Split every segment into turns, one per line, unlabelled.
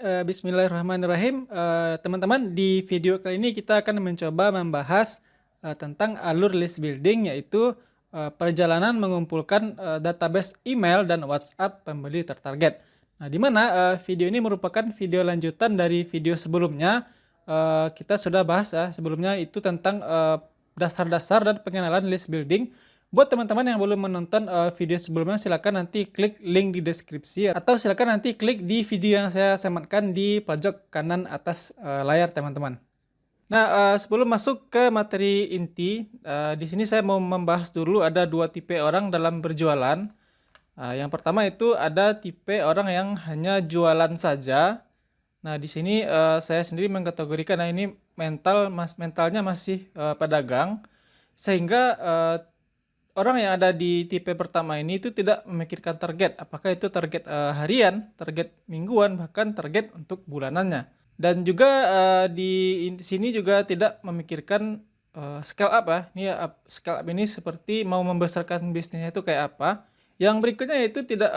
Bismillahirrahmanirrahim. Teman-teman, di video kali ini kita akan mencoba membahas tentang alur list building, yaitu perjalanan mengumpulkan database email dan WhatsApp pembeli tertarget. Nah, di mana video ini merupakan video lanjutan dari video sebelumnya. Kita sudah bahas sebelumnya itu tentang dasar-dasar dan pengenalan list building. Buat teman-teman yang belum menonton video sebelumnya, silakan nanti klik link di deskripsi atau silakan nanti klik di video yang saya sematkan di pojok kanan atas layar teman-teman. Nah, sebelum masuk ke materi inti, di sini saya mau membahas dulu ada dua tipe orang dalam berjualan. Yang pertama itu ada tipe orang yang hanya jualan saja. Nah, di sini saya sendiri mengkategorikan, ini mentalnya masih pedagang, sehingga orang yang ada di tipe pertama ini itu tidak memikirkan target, apakah itu target harian, target mingguan, bahkan target untuk bulanannya. Dan juga di sini juga tidak memikirkan scale up scale up ini seperti mau membesarkan bisnisnya itu kayak apa. Yang berikutnya itu tidak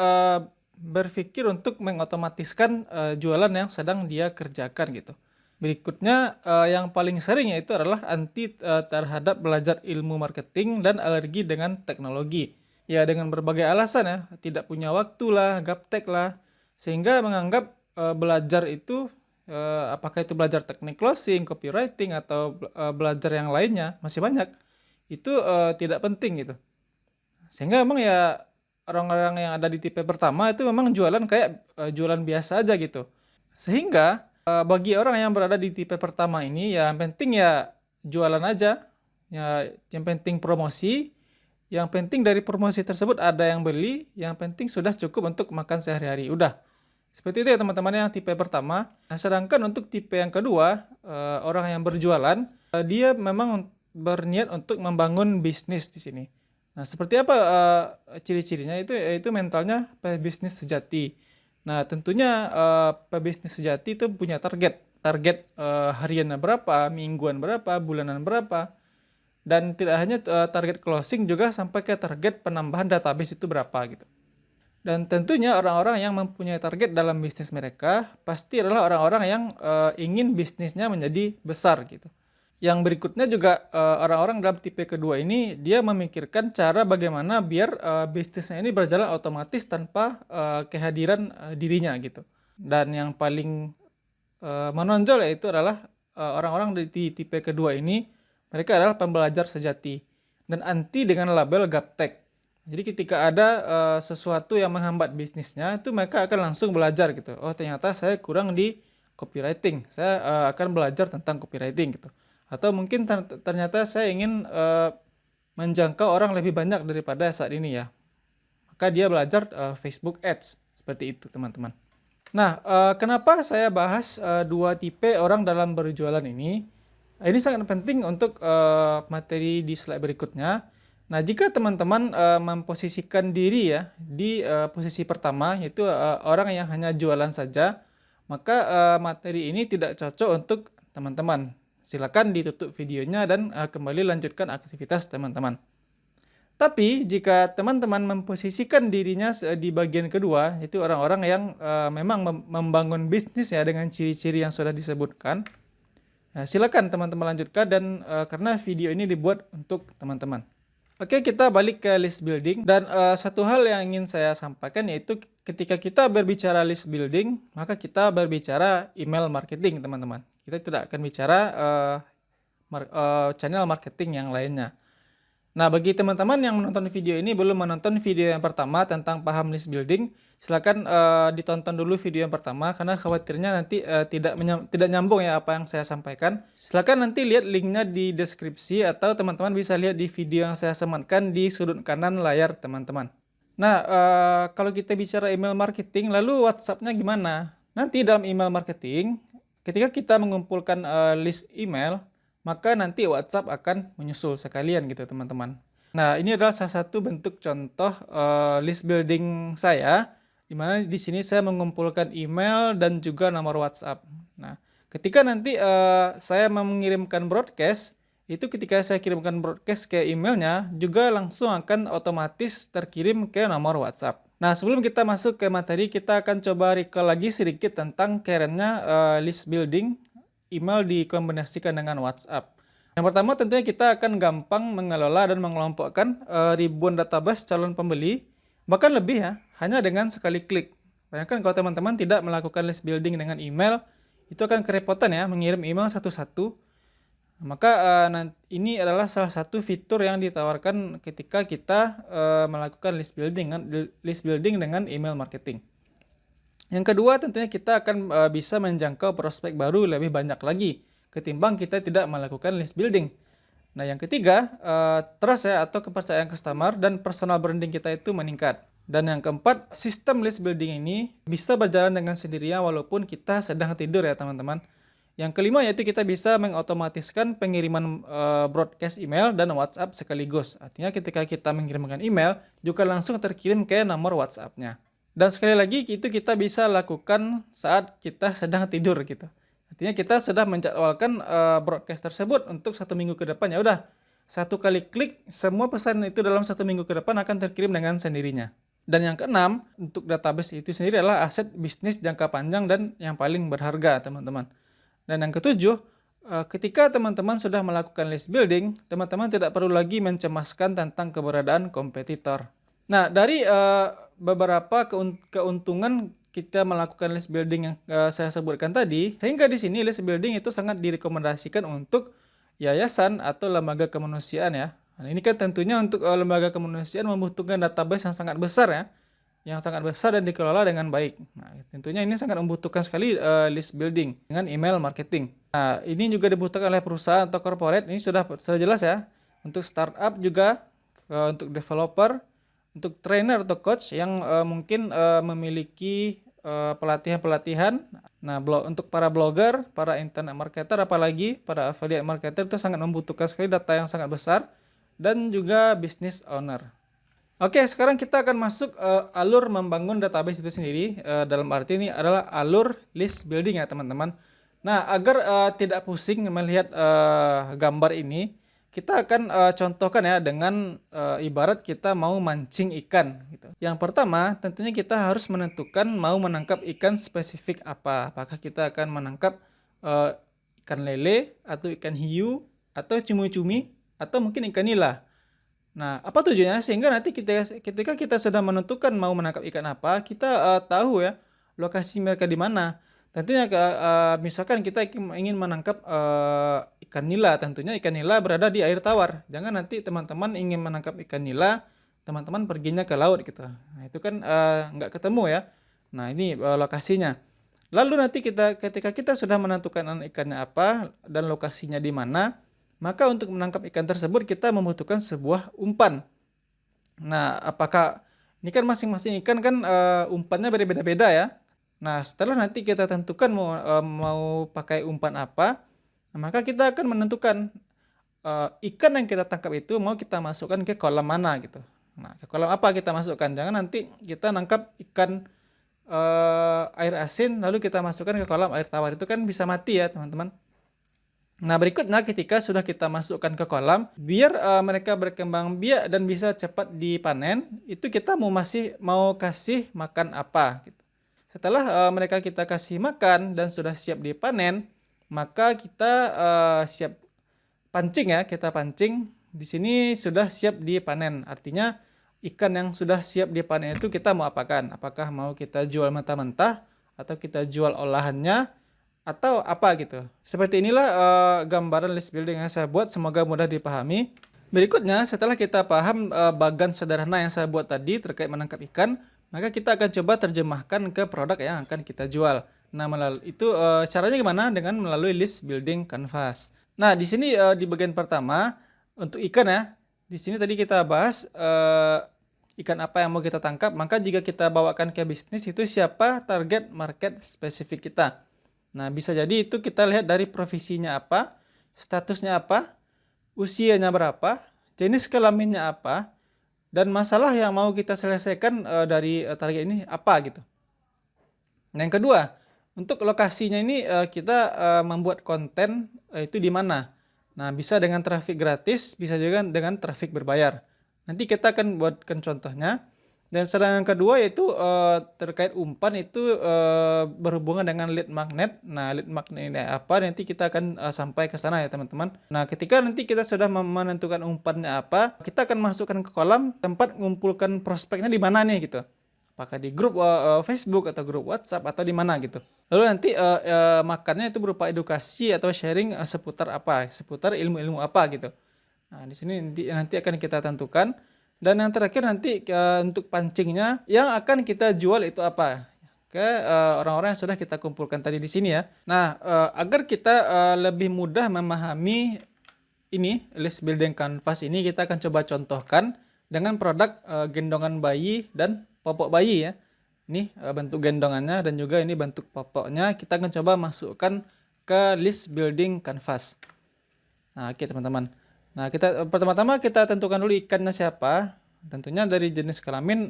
berpikir untuk mengotomatiskan jualan yang sedang dia kerjakan gitu. Berikutnya yang paling sering yaitu adalah anti terhadap belajar ilmu marketing dan alergi dengan teknologi. Ya, dengan berbagai alasan ya, tidak punya waktu lah, gaptek lah, sehingga menganggap belajar itu apakah itu belajar teknik closing, copywriting atau belajar yang lainnya masih banyak, itu tidak penting gitu. Sehingga memang ya orang-orang yang ada di tipe pertama itu memang jualan kayak jualan biasa aja gitu. Sehingga bagi orang yang berada di tipe pertama ini, ya yang penting ya jualan aja, ya yang penting promosi, yang penting dari promosi tersebut ada yang beli, yang penting sudah cukup untuk makan sehari-hari, udah. Seperti itu ya teman-teman yang tipe pertama. Nah, sedangkan untuk tipe yang kedua, orang yang berjualan, dia memang berniat untuk membangun bisnis di sini. Nah, seperti apa ciri-cirinya itu mentalnya pebisnis sejati. Nah, tentunya pebisnis sejati itu punya target hariannya berapa, mingguan berapa, bulanan berapa, dan tidak hanya target closing, juga sampai ke target penambahan database itu berapa gitu. Dan tentunya orang-orang yang mempunyai target dalam bisnis mereka pasti adalah orang-orang yang ingin bisnisnya menjadi besar gitu. Yang berikutnya juga orang-orang dalam tipe kedua ini, dia memikirkan cara bagaimana biar bisnisnya ini berjalan otomatis tanpa kehadiran dirinya gitu. Dan yang paling menonjol yaitu adalah orang-orang di tipe kedua ini, mereka adalah pembelajar sejati dan anti dengan label gaptek. Jadi ketika ada sesuatu yang menghambat bisnisnya, itu mereka akan langsung belajar gitu. Oh, ternyata saya kurang di copywriting, saya akan belajar tentang copywriting gitu. Atau mungkin ternyata saya ingin menjangkau orang lebih banyak daripada saat ini ya. Maka dia belajar Facebook Ads. Seperti itu teman-teman. Nah, kenapa saya bahas dua tipe orang dalam berjualan ini? Ini sangat penting untuk materi di slide berikutnya. Nah, jika teman-teman memposisikan diri ya di posisi pertama, yaitu orang yang hanya jualan saja, maka materi ini tidak cocok untuk teman-teman. Silakan ditutup videonya dan kembali lanjutkan aktivitas teman-teman. Tapi jika teman-teman memposisikan dirinya di bagian kedua, itu orang-orang yang memang membangun bisnis ya dengan ciri-ciri yang sudah disebutkan, silakan teman-teman lanjutkan, dan karena video ini dibuat untuk teman-teman. Oke, kita balik ke list building, dan satu hal yang ingin saya sampaikan yaitu ketika kita berbicara list building, maka kita berbicara email marketing teman-teman. Kita tidak akan bicara channel marketing yang lainnya. Nah, bagi teman-teman yang menonton video ini belum menonton video yang pertama tentang paham list building, silakan ditonton dulu video yang pertama, karena khawatirnya nanti tidak nyambung ya apa yang saya sampaikan. Silakan nanti lihat linknya di deskripsi, atau teman-teman bisa lihat di video yang saya sematkan di sudut kanan layar teman-teman. Nah, kalau kita bicara email marketing, lalu WhatsApp-nya gimana? Nanti dalam email marketing, ketika kita mengumpulkan list email, maka nanti WhatsApp akan menyusul sekalian gitu teman-teman. Nah, ini adalah salah satu bentuk contoh list building saya, di mana di sini saya mengumpulkan email dan juga nomor WhatsApp. Nah, ketika nanti saya mengirimkan broadcast, itu ketika saya kirimkan broadcast ke emailnya, juga langsung akan otomatis terkirim ke nomor WhatsApp. Nah, sebelum kita masuk ke materi, kita akan coba recall lagi sedikit tentang kerennya list building email dikombinasikan dengan WhatsApp. Yang pertama tentunya kita akan gampang mengelola dan mengelompokkan ribuan database calon pembeli, bahkan lebih ya, hanya dengan sekali klik. Bayangkan kalau teman-teman tidak melakukan list building dengan email, itu akan kerepotan ya, mengirim email satu-satu. Maka ini adalah salah satu fitur yang ditawarkan ketika kita melakukan list building dengan email marketing. Yang kedua tentunya kita akan bisa menjangkau prospek baru lebih banyak lagi ketimbang kita tidak melakukan list building. Nah, yang ketiga, trust ya atau kepercayaan customer dan personal branding kita itu meningkat. Dan yang keempat, sistem list building ini bisa berjalan dengan sendirinya walaupun kita sedang tidur ya teman-teman. Yang kelima yaitu kita bisa mengotomatiskan pengiriman broadcast email dan WhatsApp sekaligus. Artinya ketika kita mengirimkan email juga langsung terkirim ke nomor WhatsApp-nya. Dan sekali lagi itu kita bisa lakukan saat kita sedang tidur gitu. Artinya kita sudah menjadwalkan broadcast tersebut untuk 1 minggu ke depan. Ya udah, 1 kali klik semua pesan itu dalam 1 minggu ke depan akan terkirim dengan sendirinya. Dan yang keenam, untuk database itu sendiri adalah aset bisnis jangka panjang dan yang paling berharga teman-teman. Dan yang ketujuh, ketika teman-teman sudah melakukan list building, teman-teman tidak perlu lagi mencemaskan tentang keberadaan kompetitor. Nah, dari beberapa keuntungan kita melakukan list building yang saya sebutkan tadi, sehingga di sini list building itu sangat direkomendasikan untuk yayasan atau lembaga kemanusiaan ya. Nah, ini kan tentunya untuk lembaga kemanusiaan membutuhkan database yang sangat besar ya, yang sangat besar dan dikelola dengan baik. Nah, tentunya ini sangat membutuhkan sekali list building dengan email marketing. Nah, ini juga dibutuhkan oleh perusahaan atau corporate. Ini sudah jelas ya. Untuk startup juga, untuk developer, untuk trainer atau coach yang mungkin memiliki pelatihan-pelatihan. Nah, untuk para blogger, para internet marketer, apalagi para affiliate marketer itu sangat membutuhkan sekali data yang sangat besar dan juga business owner. Oke, sekarang kita akan masuk alur membangun database itu sendiri. Dalam arti ini adalah alur list building ya teman-teman. Nah, agar tidak pusing melihat gambar ini, kita akan contohkan ya dengan ibarat kita mau mancing ikan. Gitu. Yang pertama, tentunya kita harus menentukan mau menangkap ikan spesifik apa. Apakah kita akan menangkap ikan lele, atau ikan hiu, atau cumi-cumi, atau mungkin ikan nila. Nah, apa tujuannya? Sehingga nanti ketika kita sudah menentukan mau menangkap ikan apa, kita tahu ya lokasi mereka di mana. Tentunya misalkan kita ingin menangkap ikan nila, tentunya ikan nila berada di air tawar. Jangan nanti teman-teman ingin menangkap ikan nila, teman-teman perginya ke laut gitu. Nah, itu kan nggak ketemu ya. Nah, ini lokasinya. Lalu nanti ketika kita sudah menentukan ikannya apa dan lokasinya di mana, maka untuk menangkap ikan tersebut kita membutuhkan sebuah umpan. Nah, apakah ini kan masing-masing ikan kan umpannya berbeda-beda ya. Nah, setelah nanti kita tentukan mau pakai umpan apa, maka kita akan menentukan ikan yang kita tangkap itu mau kita masukkan ke kolam mana gitu. Nah, ke kolam apa kita masukkan? Jangan nanti kita nangkap ikan air asin lalu kita masukkan ke kolam air tawar, itu kan bisa mati ya teman-teman. Nah, berikutnya ketika sudah kita masukkan ke kolam, biar mereka berkembang biak dan bisa cepat dipanen, itu kita mau kasih makan apa gitu. Setelah mereka kita kasih makan dan sudah siap dipanen, maka kita siap pancing ya, kita pancing. Di sini sudah siap dipanen. Artinya ikan yang sudah siap dipanen itu kita mau apakan? Apakah mau kita jual mentah-mentah atau kita jual olahannya atau apa gitu. Seperti inilah gambaran list building yang saya buat, semoga mudah dipahami. Berikutnya, setelah kita paham bagan sederhana yang saya buat tadi terkait menangkap ikan, maka kita akan coba terjemahkan ke produk yang akan kita jual. Nah, caranya gimana? Dengan melalui list building canvas. Nah, di sini di bagian pertama untuk ikan ya. Di sini tadi kita bahas ikan apa yang mau kita tangkap, maka jika kita bawakan ke bisnis itu siapa target market spesifik kita. Nah, bisa jadi itu kita lihat dari profesinya apa, statusnya apa, usianya berapa, jenis kelaminnya apa, dan masalah yang mau kita selesaikan dari target ini apa gitu. Nah, yang kedua, untuk lokasinya ini kita membuat konten itu di mana. Nah, bisa dengan traffic gratis, bisa juga dengan traffic berbayar. Nanti kita akan buatkan contohnya. Dan sedang yang kedua yaitu terkait umpan itu berhubungan dengan lead magnet. Nah, lead magnet ini apa? Nanti kita akan sampai ke sana ya teman-teman. Nah, ketika nanti kita sudah menentukan umpannya apa, kita akan masukkan ke kolam tempat mengumpulkan prospeknya di mana nih gitu. Apakah di grup Facebook atau grup WhatsApp atau di mana gitu. Lalu nanti makannya itu berupa edukasi atau sharing seputar apa, seputar ilmu-ilmu apa gitu. Nah, di sini nanti akan kita tentukan. Dan yang terakhir nanti untuk pancingnya yang akan kita jual itu apa ke orang-orang yang sudah kita kumpulkan tadi di sini ya. Nah, agar kita lebih mudah memahami ini list building canvas ini, kita akan coba contohkan dengan produk gendongan bayi dan popok bayi ya. Ini bentuk gendongannya dan juga ini bentuk popoknya. Kita akan coba masukkan ke list building canvas. Nah, oke teman-teman. Nah, pertama-tama kita tentukan dulu ikannya siapa. Tentunya dari jenis kelamin,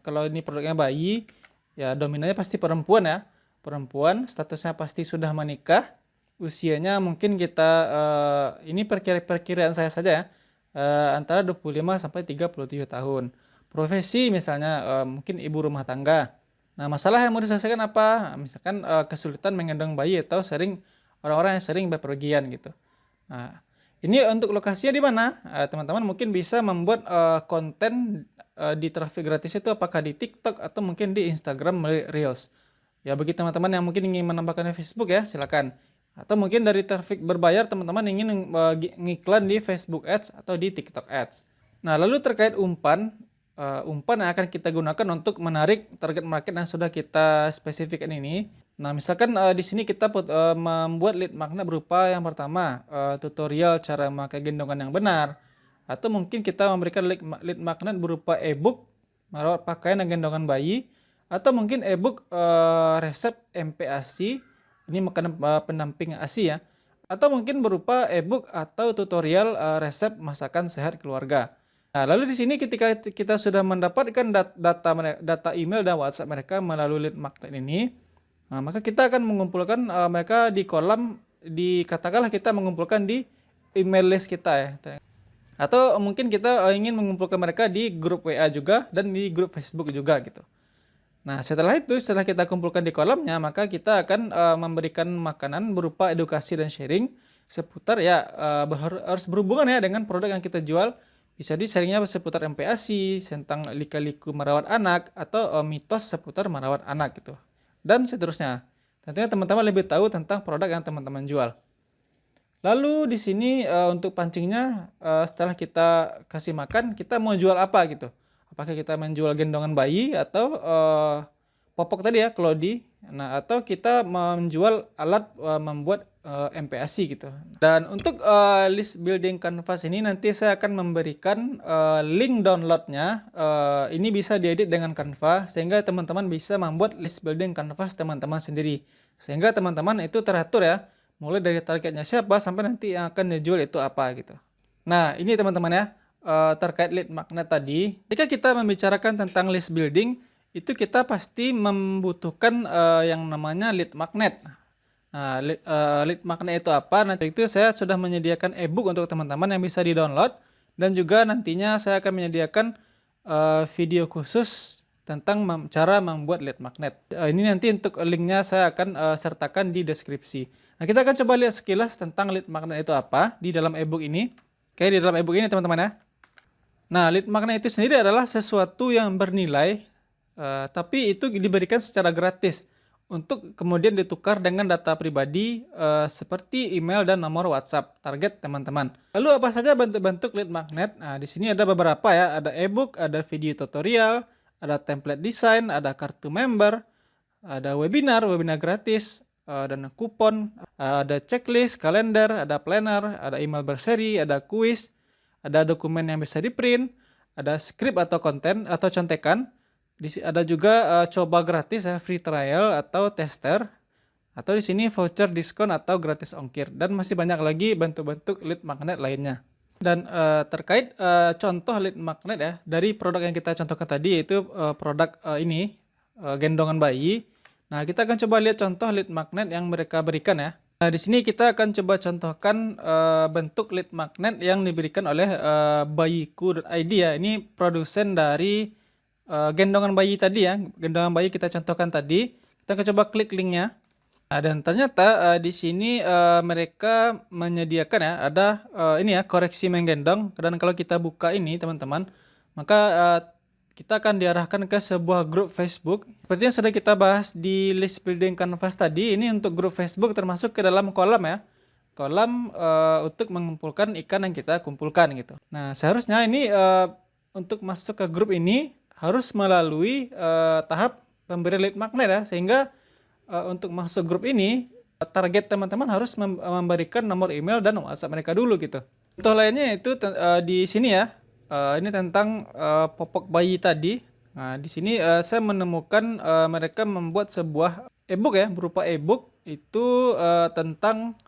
kalau ini produknya bayi, ya dominannya pasti perempuan ya. Perempuan, statusnya pasti sudah menikah. Usianya mungkin kita, ini perkiraan saya saja ya, antara 25 sampai 37 tahun. Profesi misalnya mungkin ibu rumah tangga. Nah, masalah yang mau diselesaikan apa? Misalkan kesulitan menggendong bayi atau orang-orang yang sering bepergian gitu. Nah, ini untuk lokasinya di mana? Teman-teman mungkin bisa membuat konten di traffic gratis itu apakah di TikTok atau mungkin di Instagram Reels. Ya bagi teman-teman yang mungkin ingin menambahkan di Facebook ya silakan. Atau mungkin dari traffic berbayar teman-teman ingin ngiklan di Facebook Ads atau di TikTok Ads. Nah, lalu terkait umpan yang akan kita gunakan untuk menarik target market yang sudah kita spesifikkan ini. Nah, misalkan di sini kita membuat lead magnet berupa yang pertama tutorial cara memakai gendongan yang benar, atau mungkin kita memberikan lead magnet berupa e-book merawat pakaian dan gendongan bayi, atau mungkin e-book resep MPASI, ini makanan pendamping ASI ya, atau mungkin berupa e-book atau tutorial resep masakan sehat keluarga. Nah, lalu di sini ketika kita sudah mendapatkan data email dan WhatsApp mereka melalui lead magnet ini, nah, maka kita akan mengumpulkan mereka di kolam, katakanlah kita mengumpulkan di email list kita ya. Atau mungkin kita ingin mengumpulkan mereka di grup WA juga dan di grup Facebook juga gitu. Nah, setelah kita kumpulkan di kolamnya, maka kita akan memberikan makanan berupa edukasi dan sharing seputar ya harus berhubungan ya dengan produk yang kita jual. Bisa sharingnya seputar MPASI, tentang lika-liku merawat anak, atau mitos seputar merawat anak gitu. Dan seterusnya. Tentunya teman-teman lebih tahu tentang produk yang teman-teman jual. Lalu di sini untuk pancingnya setelah kita kasih makan, kita mau jual apa gitu. Apakah kita menjual gendongan bayi atau popok tadi ya, Clody. Nah, atau kita menjual alat membuat MPASI gitu. Dan untuk list building canvas ini nanti saya akan memberikan link downloadnya. Ini bisa diedit dengan Canva sehingga teman-teman bisa membuat list building canvas teman-teman sendiri. Sehingga teman-teman itu teratur ya, mulai dari targetnya siapa sampai nanti yang akan dijual itu apa gitu. Nah, ini teman-teman ya, terkait lead magnet tadi. Jika kita membicarakan tentang list building, itu kita pasti membutuhkan yang namanya lead magnet. Nah, lead magnet itu apa? Nanti itu saya sudah menyediakan e-book untuk teman-teman yang bisa di-download, dan juga nantinya saya akan menyediakan video khusus tentang cara membuat lead magnet. Ini nanti untuk linknya saya akan sertakan di deskripsi. Nah, kita akan coba lihat sekilas tentang lead magnet itu apa di dalam e-book ini. Oke, di dalam e-book ini teman-teman ya. Nah, lead magnet itu sendiri adalah sesuatu yang bernilai, tapi itu diberikan secara gratis untuk kemudian ditukar dengan data pribadi seperti email dan nomor WhatsApp target teman-teman. Lalu apa saja bentuk-bentuk lead magnet? Nah, di sini ada beberapa ya, ada e-book, ada video tutorial, ada template design, ada kartu member, ada webinar gratis, dan kupon, ada checklist, kalender, ada planner, ada email berseri, ada kuis, ada dokumen yang bisa di-print, ada script atau konten atau contekan. Ada juga coba gratis ya, free trial atau tester, atau di sini voucher diskon atau gratis ongkir, dan masih banyak lagi bentuk-bentuk lead magnet lainnya. Dan terkait contoh lead magnet ya dari produk yang kita contohkan tadi, yaitu produk ini gendongan bayi. Nah, kita akan coba lihat contoh lead magnet yang mereka berikan ya. Nah, di sini kita akan coba contohkan bentuk lead magnet yang diberikan oleh bayiku.id ya. Ini produsen dari gendongan bayi tadi ya, gendongan bayi kita contohkan tadi. Kita akan coba klik linknya. Nah, dan ternyata di sini mereka menyediakan ya, ada ini ya, koreksi menggendong. Dan kalau kita buka ini teman-teman, maka kita akan diarahkan ke sebuah grup Facebook. Seperti yang sudah kita bahas di list building canvas tadi, ini untuk grup Facebook termasuk ke dalam kolam ya. Kolam untuk mengumpulkan ikan yang kita kumpulkan gitu. Nah, seharusnya ini untuk masuk ke grup ini harus melalui tahap pemberi lead magnet ya, sehingga untuk masuk grup ini target teman-teman harus memberikan nomor email dan WhatsApp mereka dulu gitu. Contoh lainnya itu di sini ya. Ini tentang popok bayi tadi. Nah, di sini saya menemukan mereka membuat sebuah e-book ya, berupa e-book itu tentang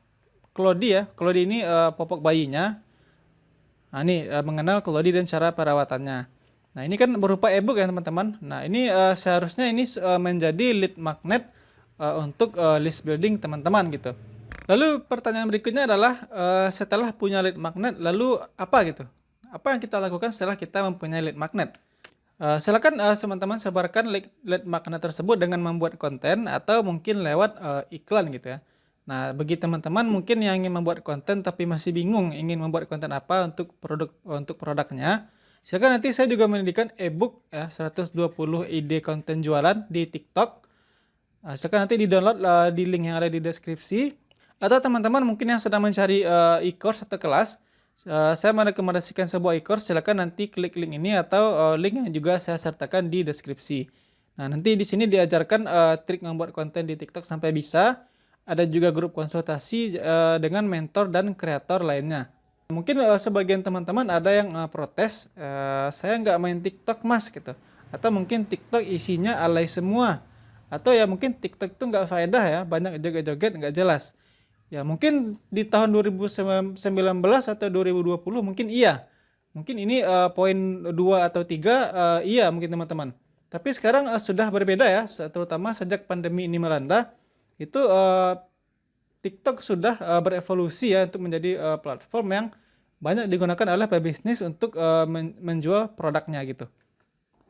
Clody ya. Clody ini popok bayinya. Nah, ini mengenal Clody dan cara perawatannya. Nah, ini kan berupa e-book ya teman-teman. Nah, ini seharusnya ini menjadi lead magnet untuk list building teman-teman gitu. Lalu pertanyaan berikutnya adalah setelah punya lead magnet, lalu apa gitu? Apa yang kita lakukan setelah kita mempunyai lead magnet? Silakan teman-teman sebarkan lead magnet tersebut dengan membuat konten atau mungkin lewat iklan gitu ya. Nah, bagi teman-teman mungkin yang ingin membuat konten tapi masih bingung ingin membuat konten apa untuk produknya, silakan nanti saya juga menyediakan e-book ya 120 ide konten jualan di TikTok. Silakan nanti di-download di link yang ada di deskripsi. Atau teman-teman mungkin yang sedang mencari e-course atau kelas, saya merekomendasikan sebuah e-course, silakan nanti klik link ini atau link yang juga saya sertakan di deskripsi. Nah, nanti di sini diajarkan trik membuat konten di TikTok sampai bisa. Ada juga grup konsultasi dengan mentor dan kreator lainnya. Mungkin sebagian teman-teman ada yang protes, saya nggak main TikTok mas gitu. Atau mungkin TikTok isinya alay semua. Atau ya mungkin TikTok itu nggak faedah ya, banyak joget-joget nggak jelas. Ya mungkin di tahun 2019 atau 2020 mungkin iya. Mungkin ini poin 2 atau 3 iya mungkin teman-teman. Tapi sekarang sudah berbeda ya, terutama sejak pandemi ini melanda. Itu TikTok sudah berevolusi ya untuk menjadi platform yang banyak digunakan oleh pebisnis untuk menjual produknya gitu.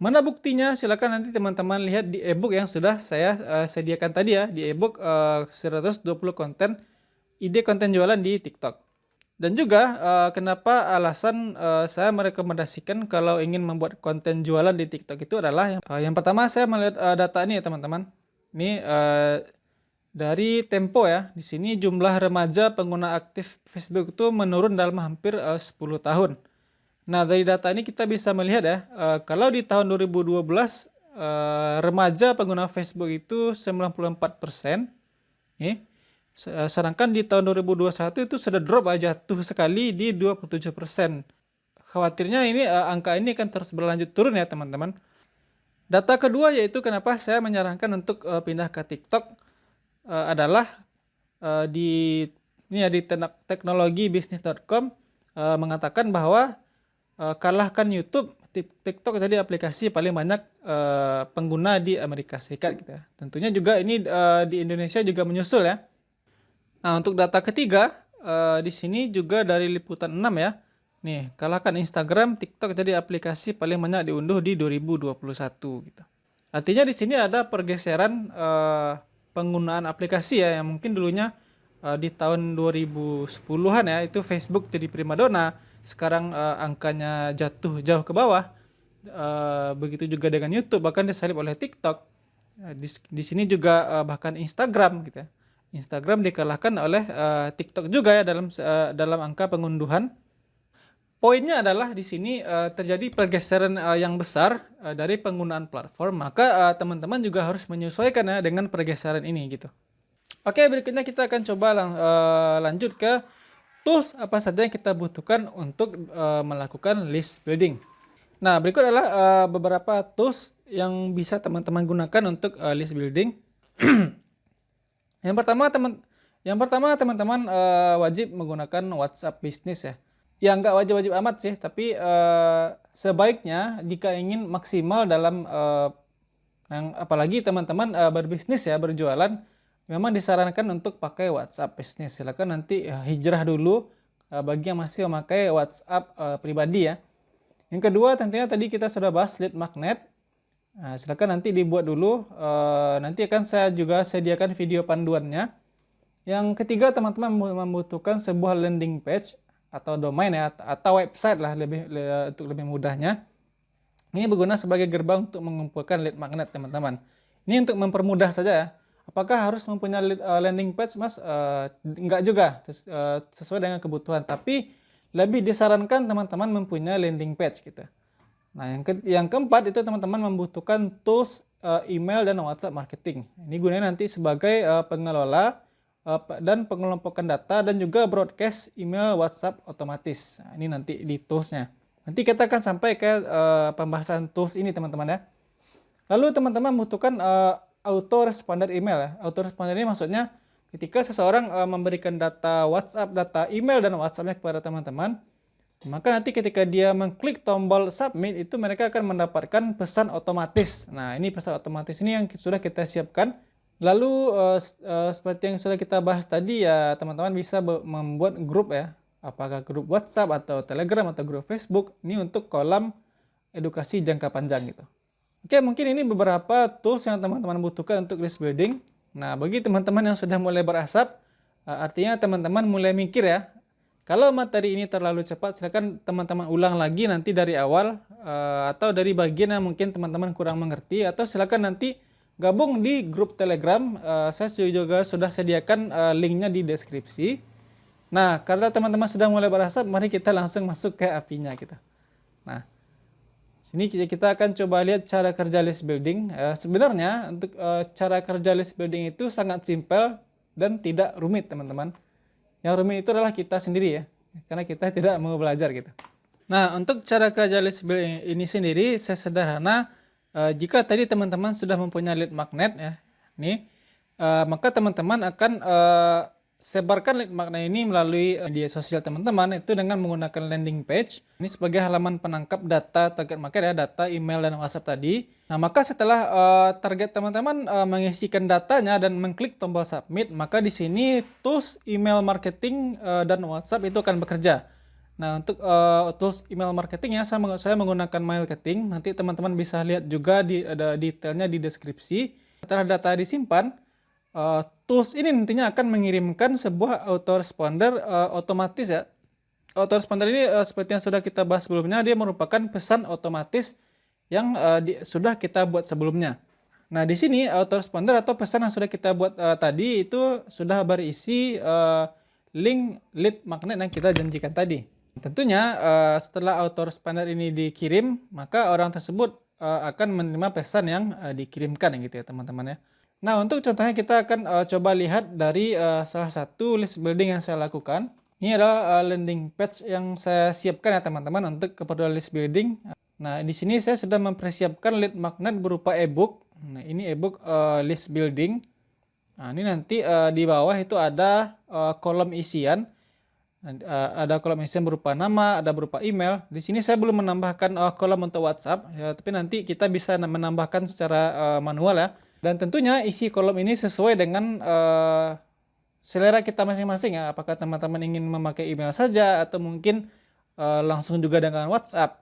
Mana buktinya? Silakan nanti teman-teman lihat di e-book yang sudah saya sediakan tadi ya, di e-book 120 ide konten jualan di TikTok. Dan juga kenapa alasan saya merekomendasikan kalau ingin membuat konten jualan di TikTok itu adalah yang pertama saya melihat data ini ya teman-teman. Ini dari Tempo ya. Di sini jumlah remaja pengguna aktif Facebook itu menurun dalam hampir 10 tahun. Nah, dari data ini kita bisa melihat ya, kalau di tahun 2012 remaja pengguna Facebook itu 94%, nih. Sedangkan di tahun 2021 itu sudah drop aja jatuh sekali di 27%. Khawatirnya ini angka ini akan terus berlanjut turun ya teman-teman. Data kedua yaitu kenapa saya menyarankan untuk pindah ke TikTok adalah di ini ya di teknologibisnis.com mengatakan bahwa kalahkan YouTube, TikTok jadi aplikasi paling banyak pengguna di Amerika Serikat gitu ya. Tentunya juga ini di Indonesia juga menyusul ya. Nah, untuk data ketiga di sini juga dari Liputan 6 ya. Nih, kalahkan Instagram, TikTok jadi aplikasi paling banyak diunduh di 2021 gitu. Artinya di sini ada pergeseran penggunaan aplikasi ya yang mungkin dulunya di tahun 2010-an ya itu Facebook jadi primadona, sekarang angkanya jatuh jauh ke bawah. Begitu juga dengan YouTube, bahkan disalip oleh TikTok. Di sini juga bahkan Instagram gitu ya. Instagram dikalahkan oleh TikTok juga ya dalam angka pengunduhan. Poinnya adalah di sini terjadi pergeseran yang besar dari penggunaan platform, maka teman-teman juga harus menyesuaikan ya dengan pergeseran ini gitu. Oke, berikutnya kita akan coba lanjut ke tools apa saja yang kita butuhkan untuk melakukan list building. Nah, berikut adalah beberapa tools yang bisa teman-teman gunakan untuk list building. Yang pertama teman-teman wajib menggunakan WhatsApp Business ya. Ya nggak wajib-wajib amat sih, tapi sebaiknya jika ingin maksimal dalam yang apalagi teman-teman berbisnis ya, berjualan, memang disarankan untuk pakai WhatsApp Business. Silakan nanti hijrah dulu bagi yang masih memakai WhatsApp pribadi ya. Yang kedua tentunya tadi kita sudah bahas lead magnet. Nah, silakan nanti dibuat dulu. Nanti akan saya juga sediakan video panduannya. Yang ketiga, teman-teman membutuhkan sebuah landing page atau domain ya, atau website lah untuk lebih mudahnya. Ini berguna sebagai gerbang untuk mengumpulkan lead magnet, teman-teman. Ini untuk mempermudah saja ya. Apakah harus mempunyai landing page, Mas? Enggak juga, sesuai dengan kebutuhan. Tapi lebih disarankan teman-teman mempunyai landing page gitu. Nah, yang keempat itu teman-teman membutuhkan tools email dan WhatsApp marketing. Ini gunanya nanti sebagai pengelola dan pengelompokan data dan juga broadcast email WhatsApp otomatis. Nah, ini nanti di toolsnya. Nanti kita akan sampai ke pembahasan tools ini, teman-teman ya. Lalu teman-teman membutuhkan autoresponder email ya. Autoresponder ini maksudnya ketika seseorang memberikan data WhatsApp, data email dan WhatsApp-nya kepada teman-teman, maka nanti ketika dia mengklik tombol submit itu mereka akan mendapatkan pesan otomatis. Nah, ini pesan otomatis ini yang sudah kita siapkan. Lalu seperti yang sudah kita bahas tadi ya, teman-teman bisa membuat grup ya. Apakah grup WhatsApp atau Telegram atau grup Facebook, ini untuk kolom edukasi jangka panjang gitu. Oke, mungkin ini beberapa tools yang teman-teman butuhkan untuk list building. Nah, bagi teman-teman yang sudah mulai berasap, artinya teman-teman mulai mikir ya. Kalau materi ini terlalu cepat, silakan teman-teman ulang lagi nanti dari awal, atau dari bagian yang mungkin teman-teman kurang mengerti, atau silakan nanti gabung di grup Telegram. Saya juga sudah sediakan linknya di deskripsi. Nah, karena teman-teman sudah mulai berasap, mari kita langsung masuk ke apinya kita. Nah, sini kita akan coba lihat cara kerja list building. Sebenarnya untuk cara kerja list building itu sangat simpel dan tidak rumit, teman-teman. Yang rumit itu adalah kita sendiri ya, karena kita tidak mau belajar gitu. Nah, untuk cara kerja list building ini sendiri saya sederhana. Jika tadi teman-teman sudah mempunyai lead magnet ya, maka teman-teman akan sebarkan lead magnet ini melalui media sosial teman-teman itu dengan menggunakan landing page. Ini sebagai halaman penangkap data target market ya, data email dan WhatsApp tadi. Nah, maka setelah target teman-teman mengisikan datanya dan mengklik tombol submit, maka di sini tools email marketing dan WhatsApp itu akan bekerja. Nah, untuk tools email marketingnya saya menggunakan Mailketing. Nanti teman-teman bisa lihat juga ada detailnya di deskripsi. Setelah data disimpan, tools ini nantinya akan mengirimkan sebuah autoresponder otomatis ya. Autoresponder ini seperti yang sudah kita bahas sebelumnya, dia merupakan pesan otomatis yang sudah kita buat sebelumnya. Nah, di sini autoresponder atau pesan yang sudah kita buat tadi itu sudah berisi link lead magnet yang kita janjikan tadi. Tentunya setelah autoresponder ini dikirim, maka orang tersebut akan menerima pesan yang dikirimkan gitu ya, teman-teman ya. Nah, untuk contohnya kita akan coba lihat dari salah satu list building yang saya lakukan. Ini adalah landing page yang saya siapkan ya, teman-teman, untuk keperluan list building. Nah, di sini saya sudah mempersiapkan lead magnet berupa ebook. Nah, ini ebook list building. Nah, ini nanti di bawah itu ada kolom isian. Ada kolom isian berupa nama, ada berupa email. Di sini saya belum menambahkan kolom untuk WhatsApp, ya, tapi nanti kita bisa menambahkan secara manual ya. Dan tentunya isi kolom ini sesuai dengan selera kita masing-masing ya. Apakah teman-teman ingin memakai email saja atau mungkin langsung juga dengan WhatsApp.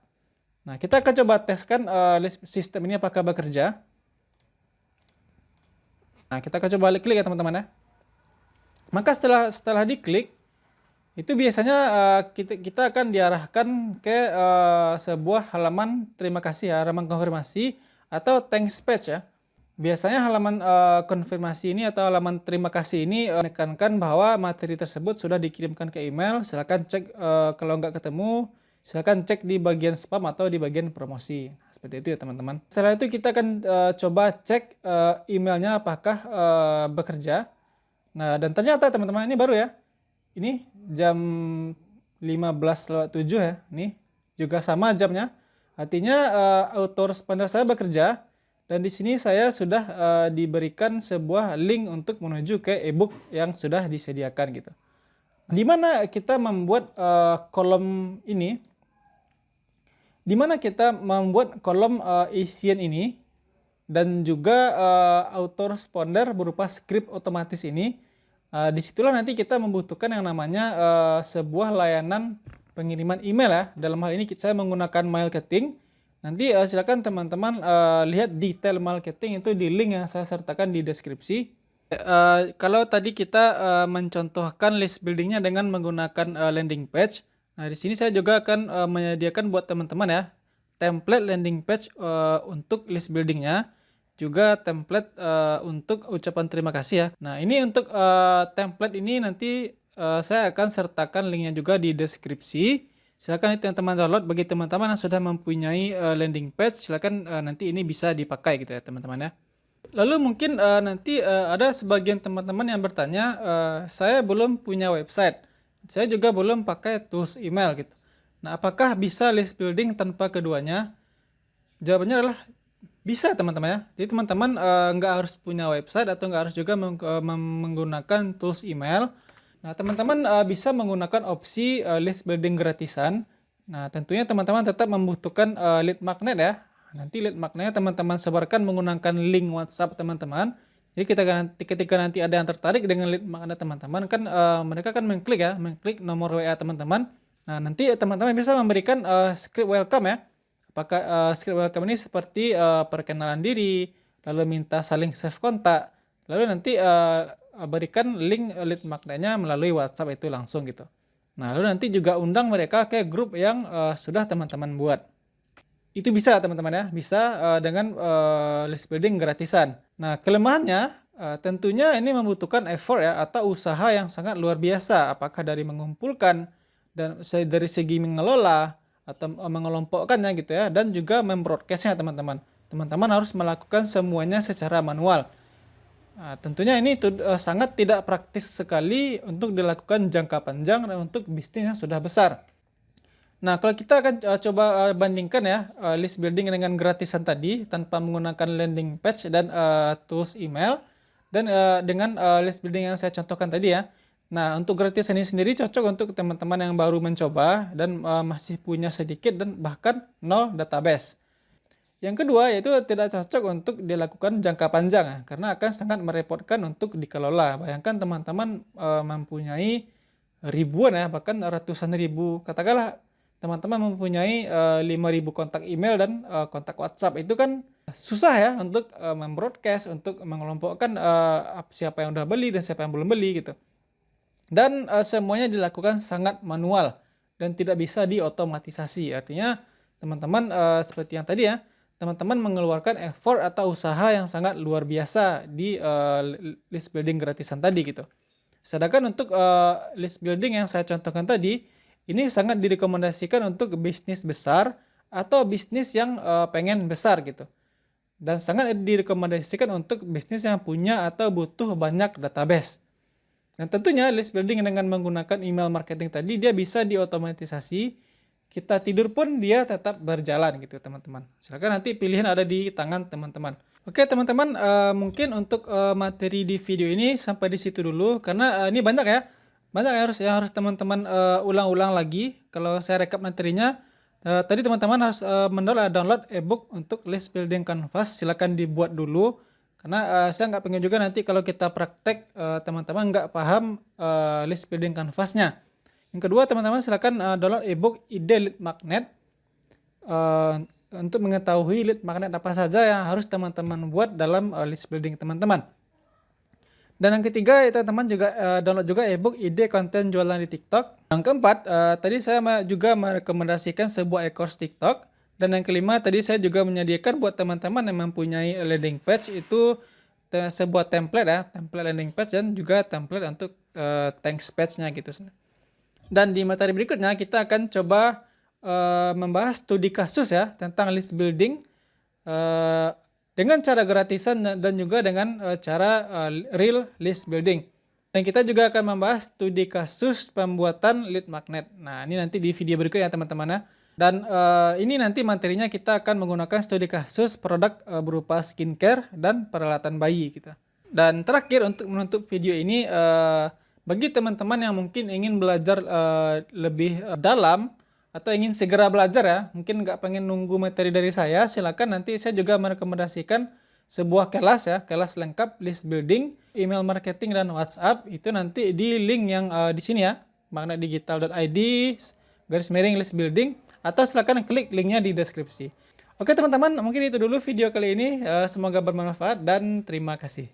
Nah, kita akan coba teskan sistem ini apakah bekerja. Nah, kita akan coba klik ya, teman-teman ya. Maka setelah diklik, itu biasanya kita akan diarahkan ke sebuah halaman terima kasih ya, halaman konfirmasi atau thanks page ya. Biasanya halaman konfirmasi ini atau halaman terima kasih ini menekankan bahwa materi tersebut sudah dikirimkan ke email. Silakan cek, kalau nggak ketemu, silakan cek di bagian spam atau di bagian promosi. Seperti itu ya, teman-teman. Setelah itu kita akan coba cek emailnya apakah bekerja. Nah, dan ternyata teman-teman ini baru ya. Ini jam 15.07 ya. Ini juga sama jamnya. Artinya autoresponder saya bekerja. Dan di sini saya sudah diberikan sebuah link untuk menuju ke ebook yang sudah disediakan gitu. Di mana kita membuat kolom ini? Di mana kita membuat kolom isian ini dan juga autoresponder berupa script otomatis ini. Disitulah nanti kita membutuhkan yang namanya sebuah layanan pengiriman email ya. Dalam hal ini saya menggunakan Mailketing. Nanti silakan teman-teman lihat detail marketing itu di link yang saya sertakan di deskripsi. Kalau tadi kita mencontohkan list buildingnya dengan menggunakan landing page. Nah, di sini saya juga akan menyediakan buat teman-teman ya template landing page untuk list buildingnya, juga template untuk ucapan terima kasih ya. Nah, ini untuk template ini nanti saya akan sertakan linknya juga di deskripsi. Silakan itu teman-teman download. Bagi teman-teman yang sudah mempunyai landing page, silakan nanti ini bisa dipakai gitu ya teman-teman ya. Lalu mungkin nanti ada sebagian teman-teman yang bertanya, saya belum punya website, saya juga belum pakai tools email gitu. Nah, apakah bisa list building tanpa keduanya? Jawabannya adalah bisa teman-teman ya. Jadi teman-teman nggak harus punya website atau nggak harus juga menggunakan tools email. Nah, teman-teman bisa menggunakan opsi list building gratisan. Nah, tentunya teman-teman tetap membutuhkan lead magnet ya. Nanti lead magnetnya teman-teman sebarkan menggunakan link WhatsApp teman-teman. Jadi ketika nanti ada yang tertarik dengan lead magnet teman-teman, kan mereka kan mengklik nomor WA teman-teman. Nah, nanti teman-teman bisa memberikan script welcome ya. Apakah script welcome ini seperti perkenalan diri, lalu minta saling save kontak, lalu nanti berikan link lead magnetnya melalui WhatsApp itu langsung gitu. Nah, lalu nanti juga undang mereka ke grup yang sudah teman-teman buat. Itu bisa teman-teman ya, bisa dengan list building gratisan. Nah, kelemahannya tentunya ini membutuhkan effort ya atau usaha yang sangat luar biasa, apakah dari mengumpulkan dan dari segi mengelola atau mengelompokkannya gitu ya, dan juga membroadcastnya teman-teman. Teman-teman harus melakukan semuanya secara manual. Nah, tentunya ini sangat tidak praktis sekali untuk dilakukan jangka panjang dan untuk bisnis yang sudah besar. Nah, kalau kita akan coba bandingkan ya list building dengan gratisan tadi tanpa menggunakan landing page dan tools email, dan dengan list building yang saya contohkan tadi ya. Nah, untuk gratisan ini sendiri cocok untuk teman-teman yang baru mencoba dan masih punya sedikit dan bahkan nol database. Yang kedua yaitu tidak cocok untuk dilakukan jangka panjang ya, karena akan sangat merepotkan untuk dikelola. Bayangkan teman-teman mempunyai ribuan ya, bahkan ratusan ribu, katakanlah teman-teman mempunyai 5.000 kontak email dan kontak WhatsApp, itu kan susah ya untuk membroadcast, untuk mengelompokkan siapa yang udah beli dan siapa yang belum beli gitu. Dan semuanya dilakukan sangat manual dan tidak bisa diotomatisasi. Artinya teman-teman seperti yang tadi ya, teman-teman mengeluarkan effort atau usaha yang sangat luar biasa di list building gratisan tadi gitu. Sedangkan untuk list building yang saya contohkan tadi, ini sangat direkomendasikan untuk bisnis besar atau bisnis yang pengen besar gitu. Dan sangat direkomendasikan untuk bisnis yang punya atau butuh banyak database. Dan tentunya list building dengan menggunakan email marketing tadi, dia bisa diotomatisasi. Kita tidur pun dia tetap berjalan gitu teman-teman. Silakan, nanti pilihan ada di tangan teman-teman. Oke teman-teman, mungkin untuk materi di video ini sampai di situ dulu, karena ini banyak ya. Banyak yang harus teman-teman ulang-ulang lagi. Kalau saya rekap materinya, tadi teman-teman harus download ebook untuk list building canvas. Silakan dibuat dulu, karena saya nggak pengen juga nanti kalau kita praktek teman-teman nggak paham list building canvasnya. Yang kedua, teman-teman silakan download ebook ide lead magnet untuk mengetahui lead magnet apa saja yang harus teman-teman buat dalam list building teman-teman. Dan yang ketiga, teman-teman juga download juga ebook ide konten jualan di TikTok. Yang keempat, tadi saya juga merekomendasikan sebuah e-course TikTok. Dan yang kelima, tadi saya juga menyediakan buat teman-teman yang mempunyai landing page itu sebuah template ya, template landing page dan juga template untuk thanks page-nya gitu. Dan di materi berikutnya kita akan coba membahas studi kasus ya tentang list building dengan cara gratisan dan juga dengan cara real list building. Dan kita juga akan membahas studi kasus pembuatan lead magnet. Nah, ini nanti di video berikutnya teman-teman ya. Dan ini nanti materinya kita akan menggunakan studi kasus produk berupa skincare dan peralatan bayi kita. Dan terakhir untuk menutup video ini, bagi teman-teman yang mungkin ingin belajar lebih dalam atau ingin segera belajar ya, mungkin nggak pengen nunggu materi dari saya, silakan nanti saya juga merekomendasikan sebuah kelas ya, kelas lengkap list building, email marketing dan WhatsApp. Itu nanti di link yang di sini ya, magnetdigital.id /list building, atau silakan klik linknya di deskripsi. Oke teman-teman, mungkin itu dulu video kali ini. Semoga bermanfaat dan terima kasih.